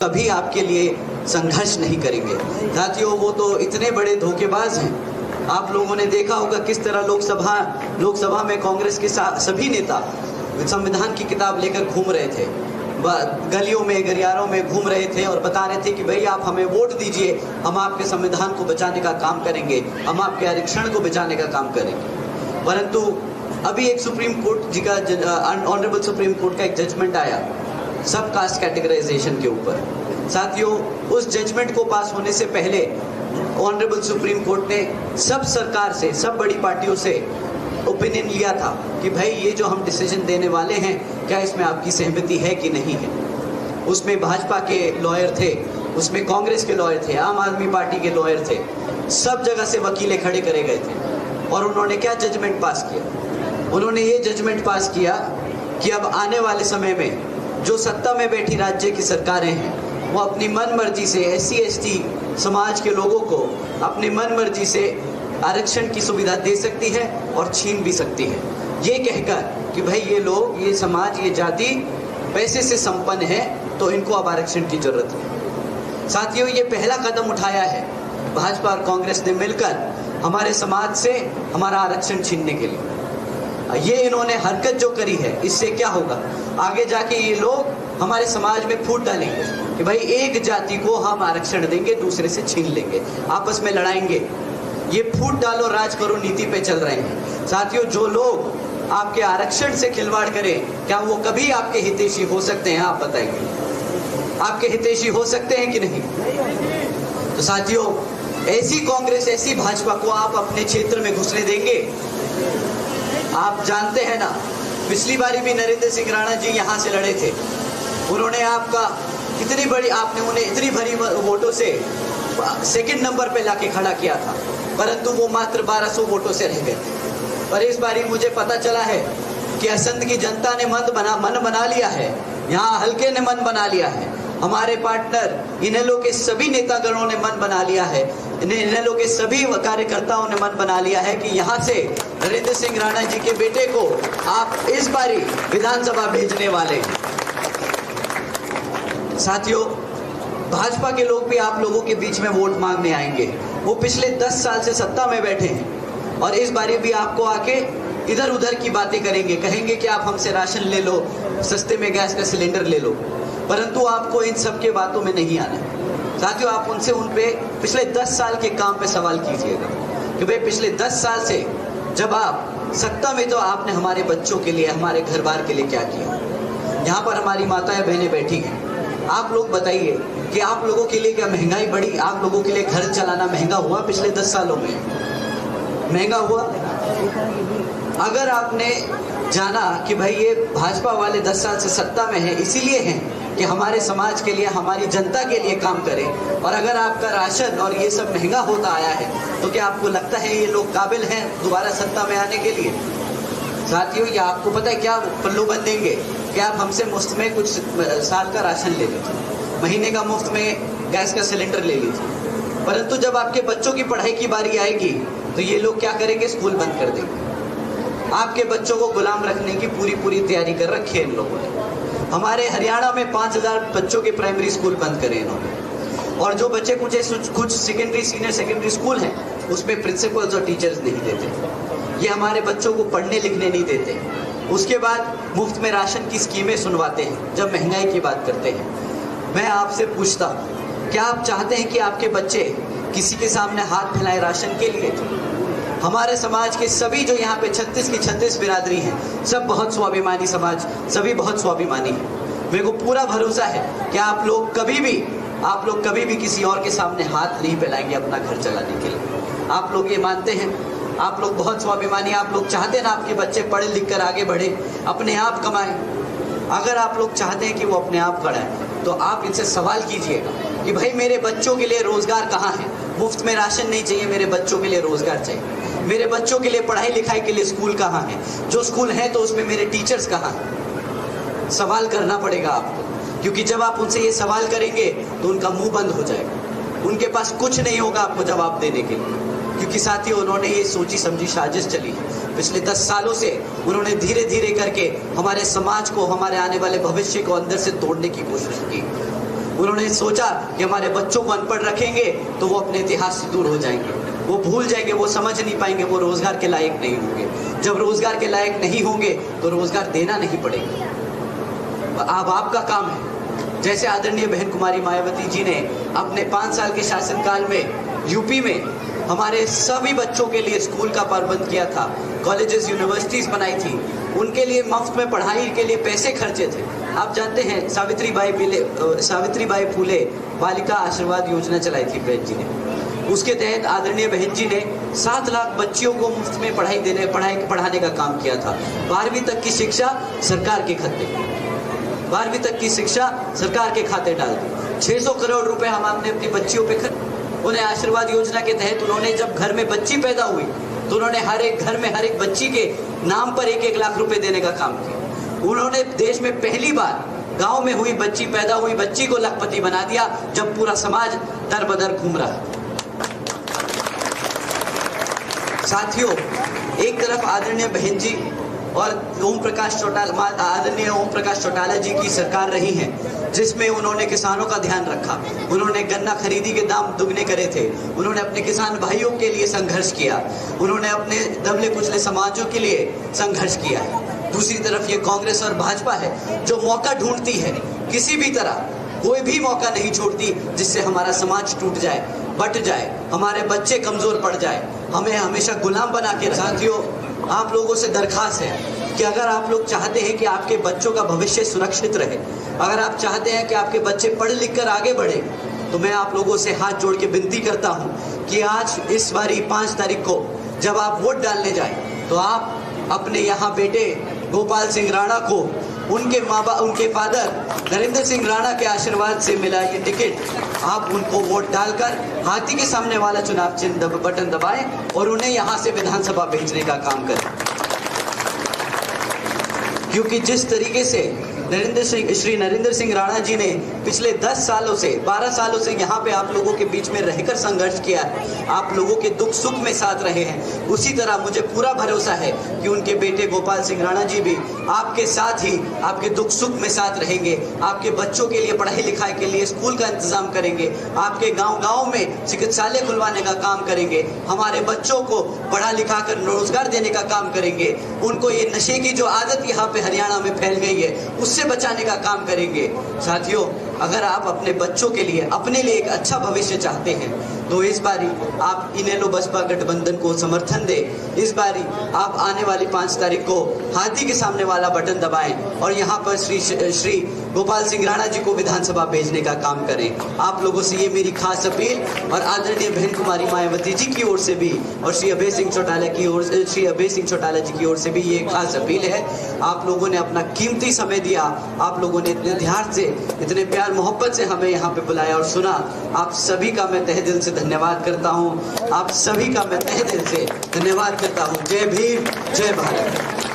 कभी आपके लिए संघर्ष नहीं करेंगे। साथियों, वो तो इतने बड़े धोखेबाज हैं। आप लोगों ने देखा होगा किस तरह लोकसभा में कांग्रेस के सभी नेता संविधान की किताब लेकर घूम रहे थे, गलियों में गलियारों में घूम रहे थे और बता रहे थे कि भाई आप हमें वोट दीजिए, हम आपके संविधान को बचाने का काम करेंगे, हम आपके आरक्षण को बचाने का काम करेंगे। परंतु अभी एक सुप्रीम कोर्ट जी का ऑनरेबल सुप्रीम कोर्ट का एक जजमेंट आया सब कास्ट कैटेगराइजेशन के ऊपर। साथियों, उस जजमेंट को पास होने से पहले ऑनरेबल सुप्रीम कोर्ट ने सब सरकार से, सब बड़ी पार्टियों से ओपिनियन लिया था कि भाई ये जो हम डिसीजन देने वाले हैं, क्या इसमें आपकी सहमति है कि नहीं है। उसमें भाजपा के लॉयर थे, उसमें कांग्रेस के लॉयर थे, आम आदमी पार्टी के लॉयर थे, सब जगह से वकीले खड़े करे गए थे। और उन्होंने क्या जजमेंट पास किया? उन्होंने ये जजमेंट पास किया कि अब आने वाले समय में जो सत्ता में बैठी राज्य की सरकारें हैं, वो अपनी मन मर्जी से SC ST समाज के लोगों को अपनी मन मर्जी से आरक्षण की सुविधा दे सकती है और छीन भी सकती है, ये कहकर कि भाई ये लोग, ये समाज, ये जाति पैसे से संपन्न है तो इनको अब आरक्षण की जरूरत है। साथियों, ये पहला कदम उठाया है भाजपा और कांग्रेस ने मिलकर हमारे समाज से हमारा आरक्षण छीनने के लिए। ये इन्होंने हरकत जो करी है, इससे क्या होगा? आगे जाके ये लोग हमारे समाज में फूट डालेंगे कि भाई एक जाति को हम आरक्षण देंगे, दूसरे से छीन लेंगे, आपस में लड़ाएंगे। ये फूट डालो राज करो नीति पे चल रहे हैं। साथियों, जो लोग आपके आरक्षण से खिलवाड़ करें, क्या वो कभी आपके हितैषी हो सकते हैं? आप बताइए, आपके हितैषी हो सकते हैं कि नहीं? तो साथियों, ऐसी कांग्रेस, ऐसी भाजपा को आप अपने क्षेत्र में घुसने देंगे? आप जानते हैं ना, पिछली बारी भी नरेंद्र सिंह राणा जी यहाँ से लड़े थे। उन्होंने आपका कितनी बड़ी, आपने उन्हें इतनी भरी वोटों से सेकंड नंबर पे लाके खड़ा किया था, परंतु वो मात्र 1200 वोटों से रह गए थे। पर इस बारी मुझे पता चला है कि असंध की जनता ने मन बना लिया है, यहाँ हल्के ने मन बना लिया है, हमारे पार्टनर इनेलो के सभी नेतागणों ने मन बना लिया है, इनेलो के सभी कार्यकर्ताओं ने मन बना लिया है कि यहाँ से नरेंद्र सिंह राणा जी के बेटे को आप इस बारी विधानसभा भेजने वाले हैं। साथियों, भाजपा के लोग भी आप लोगों के बीच में वोट मांगने आएंगे। वो पिछले 10 साल से सत्ता में बैठे हैं और इस बारी भी आपको आके इधर उधर की बातें करेंगे, कहेंगे कि आप हमसे राशन ले लो, सस्ते में गैस का सिलेंडर ले लो, परंतु आपको इन सब के बातों में नहीं आना। साथियों, आप उनसे उन पे पिछले 10 साल के काम पे सवाल कीजिएगा कि भाई पिछले 10 साल से जब आप सत्ता में, तो आपने हमारे बच्चों के लिए, हमारे घर बार के लिए क्या किया? यहाँ पर हमारी माताएं बहनें बैठी हैं, आप लोग बताइए कि आप लोगों के लिए क्या महंगाई बढ़ी? आप लोगों के लिए घर चलाना महंगा हुआ? पिछले 10 सालों में महंगा हुआ? अगर आपने जाना कि भाई ये भाजपा वाले 10 साल से सत्ता में है, इसीलिए हैं कि हमारे समाज के लिए, हमारी जनता के लिए काम करें, और अगर आपका राशन और ये सब महंगा होता आया है, तो क्या आपको लगता है ये लोग काबिल हैं दोबारा सत्ता में आने के लिए? साथियों, ये आपको पता है क्या प्रलोभन देंगे कि आप हमसे मुफ्त में कुछ साल का राशन ले लीजिए, महीने का मुफ्त में गैस का सिलेंडर ले लीजिए, परंतु जब आपके बच्चों की पढ़ाई की बारी आएगी तो ये लोग क्या करेंगे? स्कूल बंद कर देंगे। आपके बच्चों को गुलाम रखने की पूरी तैयारी कर रखी है इन लोगों ने। हमारे हरियाणा में 5000 बच्चों के प्राइमरी स्कूल बंद करे इन्होंने, और जो बच्चे कुछ सेकेंडरी, सीनियर सेकेंडरी स्कूल हैं, उसमें प्रिंसिपल्स और टीचर्स नहीं देते। ये हमारे बच्चों को पढ़ने लिखने नहीं देते। उसके बाद मुफ्त में राशन की स्कीमें सुनवाते हैं जब महंगाई की बात करते हैं। मैं आपसे पूछता हूँ, क्या आप चाहते हैं कि आपके बच्चे किसी के सामने हाथ फैलाए राशन के लिए? हमारे समाज के सभी जो यहाँ पे 36 की 36 बिरादरी हैं, सब बहुत स्वाभिमानी समाज, सभी बहुत स्वाभिमानी हैं। मेरे को पूरा भरोसा है कि आप लोग कभी भी किसी और के सामने हाथ नहीं फैलाएंगे अपना घर चलाने के लिए। आप लोग ये मानते हैं, आप लोग बहुत स्वाभिमानी, आप लोग चाहते हैं ना आपके बच्चे पढ़े लिख कर आगे बढ़े, अपने आप कमाएं। अगर आप लोग चाहते हैं कि वो अपने आप बढ़ाएं, तो आप इनसे सवाल कीजिएगा कि भाई मेरे बच्चों के लिए रोजगार कहाँ है? मुफ्त में राशन नहीं चाहिए, मेरे बच्चों के लिए रोजगार चाहिए। मेरे बच्चों के लिए पढ़ाई लिखाई के लिए स्कूल कहाँ है? जो स्कूल है तो उसमें मेरे टीचर्स कहाँ हैं? सवाल करना पड़ेगा आपको, क्योंकि जब आप उनसे ये सवाल करेंगे तो उनका मुंह बंद हो जाएगा, उनके पास कुछ नहीं होगा आपको जवाब देने के लिए। क्योंकि साथियों, उन्होंने ये सोची समझी साजिश चली है पिछले 10 सालों से। उन्होंने धीरे धीरे करके हमारे समाज को, हमारे आने वाले भविष्य को अंदर से तोड़ने की कोशिश की। उन्होंने सोचा कि हमारे बच्चों को अनपढ़ रखेंगे तो वो अपने इतिहास से दूर हो जाएंगे, वो भूल जाएंगे, वो समझ नहीं पाएंगे, वो रोजगार के लायक नहीं होंगे। जब रोजगार के लायक नहीं होंगे तो रोजगार देना नहीं पड़ेगा। अब आपका काम है, जैसे आदरणीय बहन कुमारी मायावती जी ने अपने 5 साल के शासनकाल में यूपी में हमारे सभी बच्चों के लिए स्कूल का प्रबंध किया था, कॉलेजेस यूनिवर्सिटीज बनाई थी, उनके लिए मुफ्त में पढ़ाई के लिए पैसे खर्चे थे। आप जानते हैं सावित्रीबाई फूले बालिका आशीर्वाद योजना चलाई थी बहन जी ने। उसके तहत आदरणीय बहन जी ने 7 लाख बच्चियों को मुफ्त में पढ़ाने का काम किया था। 12वीं तक की शिक्षा सरकार के खाते, 12वीं तक की शिक्षा सरकार के खाते डाल दी। 600 करोड़ रुपए हम आपने अपनी बच्चियों पे उन्हें आशीर्वाद योजना के तहत उन्होंने जब घर में बच्ची पैदा हुई तो उन्होंने हर एक घर में हर एक बच्ची के नाम पर 1-1 लाख रुपए देने का काम किया। उन्होंने देश में पहली बार गांव में हुई बच्ची, पैदा हुई बच्ची को लखपति बना दिया, जब पूरा समाज दर बदर घूम रहा। साथियों, एक तरफ आदरणीय बहन जी और आदरणीय ओम प्रकाश चौटाला जी की सरकार रही है, जिसमें उन्होंने किसानों का ध्यान रखा, उन्होंने गन्ना खरीदी के दाम दुगने करे थे, उन्होंने अपने किसान भाइयों के लिए संघर्ष किया, उन्होंने अपने दबले कुचले समाजों के लिए संघर्ष किया है। दूसरी तरफ ये कांग्रेस और भाजपा है जो मौका ढूंढती है, किसी भी तरह कोई भी मौका नहीं छोड़ती जिससे हमारा समाज टूट जाए, बट जाए, हमारे बच्चे कमजोर पड़ जाए, हमें हमेशा गुलाम बना के। साथियों, आप लोगों से दरखास्त है कि अगर आप लोग चाहते हैं कि आपके बच्चों का भविष्य सुरक्षित रहे, अगर आप चाहते हैं कि आपके बच्चे पढ़ लिख कर आगे बढ़े, तो मैं आप लोगों से हाथ जोड़ के विनती करता हूं कि आज इस बारी 5 तारीख को जब आप वोट डालने जाएं तो आप अपने यहाँ बेटे गोपाल सिंह राणा को उनके फादर नरेंद्र सिंह राणा के आशीर्वाद से मिला ये टिकट, आप उनको वोट डालकर हाथी के सामने वाला चुनाव चिन्ह बटन दबाएं और उन्हें यहाँ से विधानसभा भेजने का काम करें। क्योंकि जिस तरीके से श्री नरेंद्र सिंह राणा जी ने पिछले 10 सालों से 12 सालों से यहाँ पे आप लोगों के बीच में रहकर संघर्ष किया है, आप लोगों के दुख सुख में साथ रहे हैं, उसी तरह मुझे पूरा भरोसा है कि उनके बेटे गोपाल सिंह राणा जी भी आपके साथ ही आपके दुख सुख में साथ रहेंगे, आपके बच्चों के लिए पढ़ाई लिखाई के लिए स्कूल का इंतजाम करेंगे, आपके गाँव में चिकित्सालय खुलवाने का काम करेंगे, हमारे बच्चों को पढ़ा लिखा कर रोजगार देने का काम करेंगे, उनको ये नशे की जो आदत यहाँ पे हरियाणा में फैल गई है उससे बचाने का काम करेंगे। साथियों, अगर आप अपने बच्चों के लिए, अपने लिए एक अच्छा भविष्य चाहते हैं तो इस बारी आप इनेलो बसपा गठबंधन को समर्थन दें। इस बारी आप आने वाली 5 तारीख को हाथी के सामने वाला बटन दबाएं और यहाँ पर श्री गोपाल सिंह राणा जी को विधानसभा भेजने का काम करें। आप लोगों से ये मेरी खास अपील और आदरणीय बहन कुमारी मायावती जी की ओर से भी और श्री अभय सिंह चौटाला जी की ओर से भी ये खास अपील है। आप लोगों ने अपना कीमती समय दिया, आप लोगों ने इतने ध्यान से, इतने प्यार मोहब्बत से हमें यहाँ पे बुलाया और सुना। आप सभी का मैं तहे दिल से धन्यवाद करता हूँ, आप सभी का मैं तहे दिल से धन्यवाद करता हूँ। जय भीम, जय भारत।